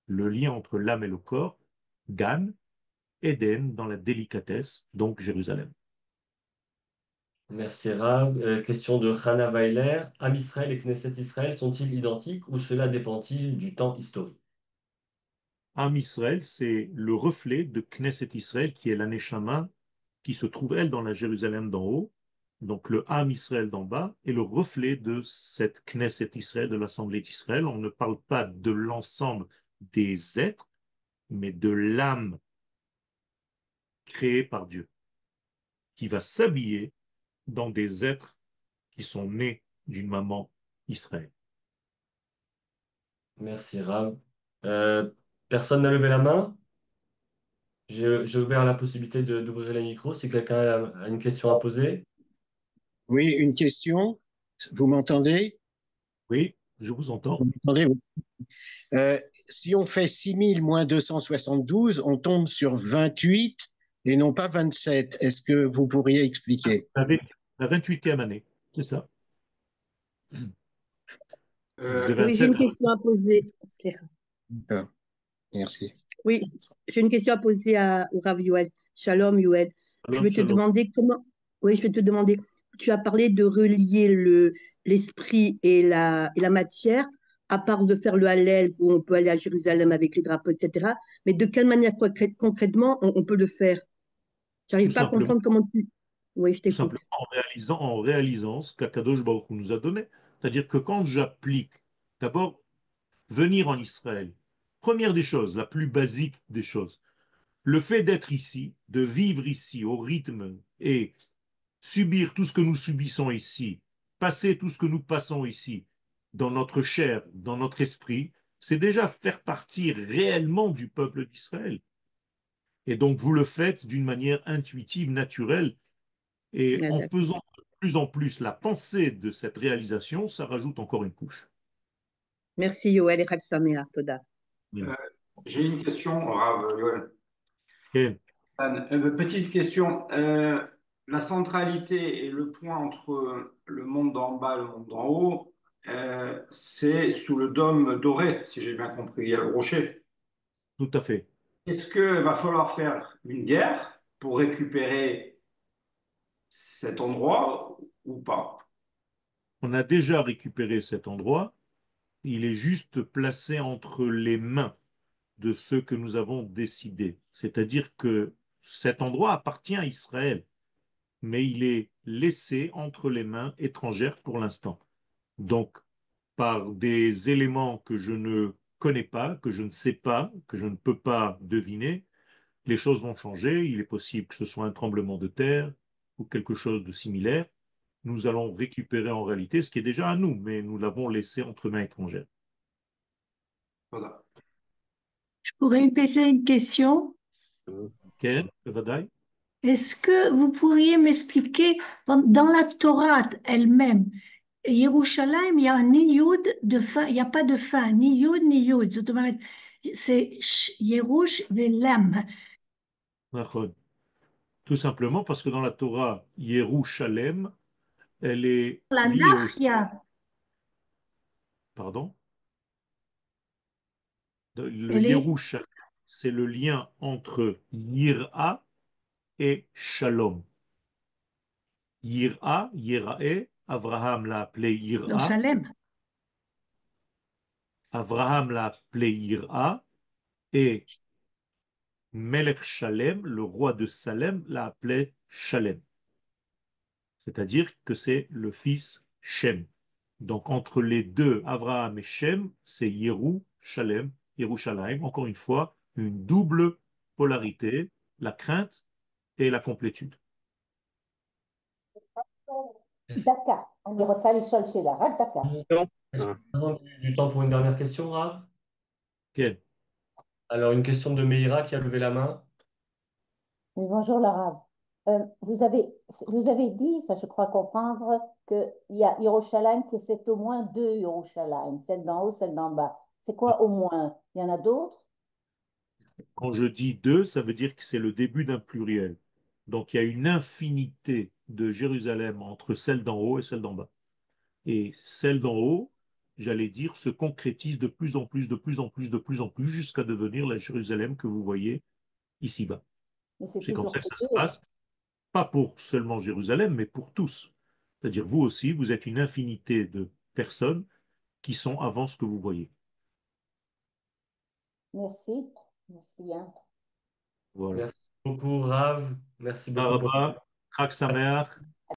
S1: le lien entre l'âme et le corps, Gan, Éden dans la délicatesse, donc Jérusalem.
S2: Merci Rav. Question de Hannah Weiler. Am Israël et Knesset Israël sont-ils identiques ou cela dépend-il du temps historique?
S1: Am Israël, c'est le reflet de Knesset Israël, qui est la Neshama, qui se trouve, elle, dans la Jérusalem d'en haut. Donc le Am Israël d'en bas est le reflet de cette Knesset Israël, de l'Assemblée d'Israël. On ne parle pas de l'ensemble des êtres, mais de l'âme créée par Dieu, qui va s'habiller dans des êtres qui sont nés d'une maman Israël.
S2: Merci Rav. Euh, Personne n'a levé la main? J'ai ouvert la possibilité d'ouvrir les micros si quelqu'un a une question à poser.
S3: Oui, une question. Vous m'entendez?
S1: Oui, je vous
S3: Vous
S1: entends.
S3: m'entendez? Oui. Si on fait 6000 moins 272, on tombe sur 28 et non pas 27. Est-ce que vous pourriez expliquer?
S1: Avec la 28e année, c'est ça. Donc de
S4: Oui, j'ai
S1: 27
S4: une question à poser.
S3: D'accord, merci.
S4: Oui, j'ai une question à poser au Rav Yoel. Shalom Yoel. Je
S1: Shalom,
S4: vais te
S1: shalom.
S4: demander comment. Oui, je vais te demander. Tu as parlé de relier l'esprit et la matière, à part de faire le Hallel où on peut aller à Jérusalem avec les drapeaux, etc. Mais de quelle manière concrètement on peut le faire?
S1: Tout
S4: J'arrive pas à
S1: simplement,
S4: comprendre comment tu. Oui, je
S1: tout
S4: t'écoute.
S1: simplement en réalisant ce qu'Akadosh Baruch Hu nous a donné. C'est-à-dire que quand j'applique, d'abord, venir en Israël, première des choses, la plus basique des choses, le fait d'être ici, de vivre ici au rythme et subir tout ce que nous subissons ici, passer tout ce que nous passons ici, dans notre chair, dans notre esprit, c'est déjà faire partie réellement du peuple d'Israël. Et donc vous le faites d'une manière intuitive, naturelle, et
S4: Ah,
S1: en
S4: d'accord.
S1: faisant de plus en plus la pensée de cette réalisation, ça rajoute encore une couche.
S4: Merci Yoel et Chag Sameach. Toda.
S1: Bien.
S5: Euh, j'ai une question, Rav Yoel.
S1: Et
S5: Petite question. La centralité et le point entre le monde d'en bas et le monde d'en haut, c'est sous le dôme doré, si j'ai bien compris, il y a le rocher.
S1: tout à fait.
S5: Est-ce qu'il va falloir faire une guerre pour récupérer cet endroit ou pas?
S1: On a déjà récupéré cet endroit, il est juste placé entre les mains de ceux que nous avons décidés. C'est-à-dire que cet endroit appartient à Israël, mais il est laissé entre les mains étrangères pour l'instant. Donc, par des éléments que je ne connais pas, que je ne sais pas, que je ne peux pas deviner, les choses vont changer. Il est possible que ce soit un tremblement de terre ou quelque chose de similaire. Nous allons récupérer en réalité ce qui est déjà à nous, mais nous l'avons laissé entre mains étrangères.
S5: Voilà.
S6: Je pourrais poser une question.
S1: Ken, Bevadaï.
S6: Est-ce que vous pourriez m'expliquer, dans la Torah elle-même, Yerushalayim, il y a un ni Yud de fin, il n'y a pas de fin, ni Yud ni Yud. C'est Yerush Velam.
S1: Nachon. Tout simplement parce que dans la Torah, Yerushalem, elle est
S6: La
S1: liée aussi,
S6: Nachia,
S1: pardon, le
S6: elle est,
S1: Yerushalem, c'est le lien entre Yira et Shalom. Yira, Yirae, Abraham l'a appelé
S6: Non,
S1: Ira.
S6: Salem.
S1: Abraham l'a appelé Ira. Et Melech Shalem, le roi de Salem, l'a appelé Shalem. C'est-à-dire que c'est le fils Shem. Donc entre les deux, Abraham et Shem, c'est Shalem, Yerushalayim. Encore une fois, une double polarité, la crainte et la complétude.
S7: דקה, אני רוצה לשאול שאלה, רק דקה.
S2: Est-ce qu'on a du temps pour une dernière question, Rav?
S1: Ken.
S2: Alors, une question de Meira qui a levé la main.
S7: Oui, bonjour Laura. Vous avez dit, ça je crois comprendre, qu'il y a Yerushalayim, que c'est au moins deux Yerushalayim, celle d'en haut, celle d'en bas. C'est quoi au moins? Il y en a d'autres?
S1: Quand je dis deux, ça veut dire que c'est le début d'un pluriel. Donc il y a une infinité de Jérusalem entre celle d'en haut et celle d'en bas. Et celle d'en haut, j'allais dire, se concrétise de plus en plus, de plus en plus, de plus en plus, jusqu'à devenir la Jérusalem que vous voyez ici-bas.
S7: Mais c'est
S1: C'est comme ça
S7: toujours
S1: que
S7: que
S1: ça se
S7: deux.
S1: passe, pas pour seulement Jérusalem, mais pour tous. C'est-à-dire, vous aussi, vous êtes une infinité de personnes qui sont avant ce que vous voyez.
S7: Merci. Merci bien.
S1: Voilà.
S2: Merci beaucoup, Rav. Merci beaucoup pour
S1: Araba, Chag Sameach.